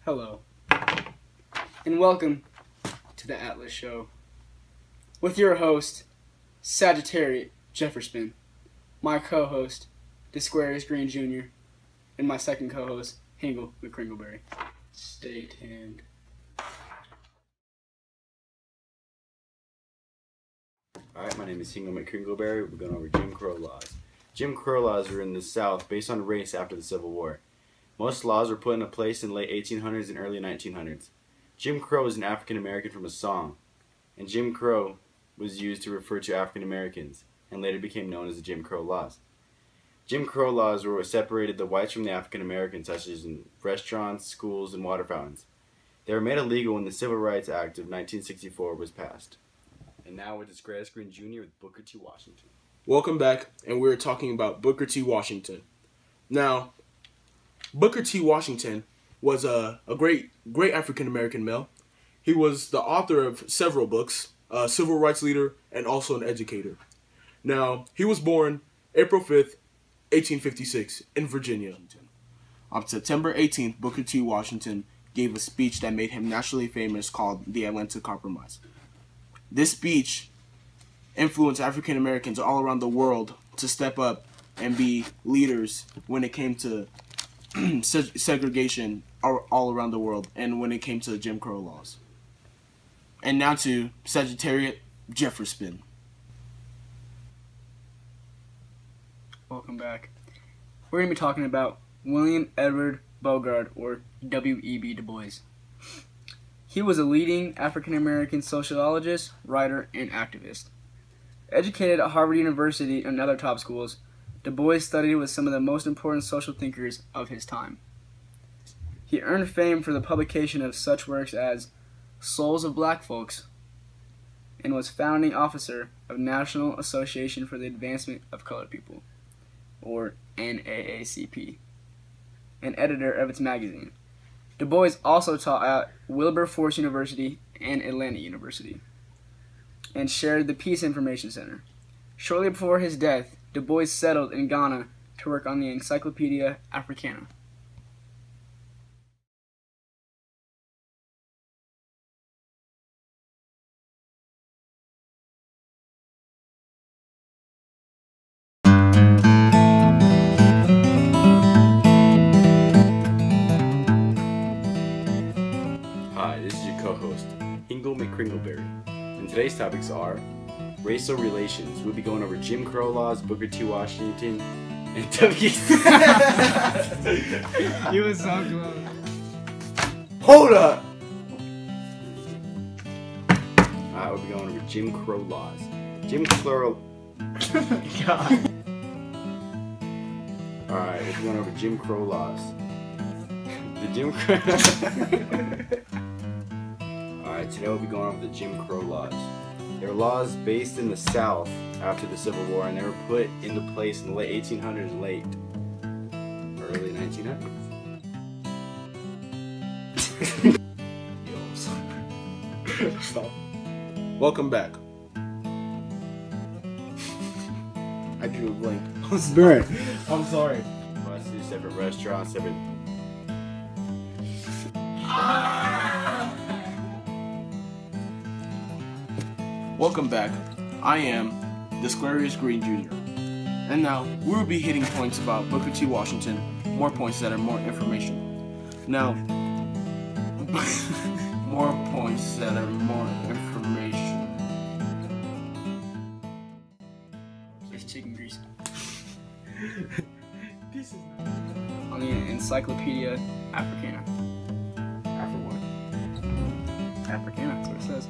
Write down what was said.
Hello, and welcome to the Atlas Show with your host, Sagittarius Jefferson, my co-host, Disquarius Green Jr., and my second co-host, Hingle McCringleberry. Stay tuned. Alright, my name is Hingle McCringleberry. We're going over Jim Crow laws. Jim Crow laws were in the South based on race after the Civil War. Most laws were put into place in the late 1800s and early 1900s. Jim Crow is an African American from a song, and Jim Crow was used to refer to African Americans, and later became known as the Jim Crow laws. Jim Crow laws were what separated the whites from the African Americans, such as in restaurants, schools, and water fountains. They were made illegal when the Civil Rights Act of 1964 was passed. And now with Disquarius Green Jr. with Booker T. Washington. Welcome back, and we're talking about Booker T. Washington. Now, Booker T. Washington was a great African-American male. He was the author of several books, a civil rights leader, and also an educator. Now, he was born April 5th, 1856, in Virginia. On September 18th, Booker T. Washington gave a speech that made him nationally famous called the Atlanta Compromise. This speech influenced African Americans all around the world to step up and be leaders when it came to segregation all around the world and when it came to Jim Crow laws. And now to Sagittarius Jefferson. Welcome back. We're going to be talking about William Edward Bogart, or W.E.B. Du Bois. He was a leading African-American sociologist, writer, and activist. Educated at Harvard University and other top schools, Du Bois studied with some of the most important social thinkers of his time. He earned fame for the publication of such works as Souls of Black Folks, and was founding officer of National Association for the Advancement of Colored People, or NAACP, and editor of its magazine. Du Bois also taught at Wilberforce University and Atlanta University, and chaired the Peace Information Center. Shortly before his death, Du Bois settled in Ghana to work on the Encyclopedia Africana. Hi, this is your co-host, Hingle McCringleberry. And today's topics are racial relations. We'll be going over Jim Crow laws, Booker T. Washington, and W. You was so close. Hold up! Alright, we'll be going over Jim Crow laws. Jim Crow... God. Alright, we'll be going over Jim Crow laws. The Jim Crow... Alright, today we'll be going over the Jim Crow laws. They were laws based in the South after the Civil War, and they were put into place in the late 1800s, early 1900s. Stop. Welcome back. I drew a blank. I'm sorry. I'm sorry. Buses, separate restaurants, separate... Welcome back. I am Disquarius Green Jr. And now we will be hitting points about Booker T. Washington, more points that are more information. Now, more points that are more information. It's chicken grease. This is On the Encyclopedia Africana. After what? Africana, that's what it says.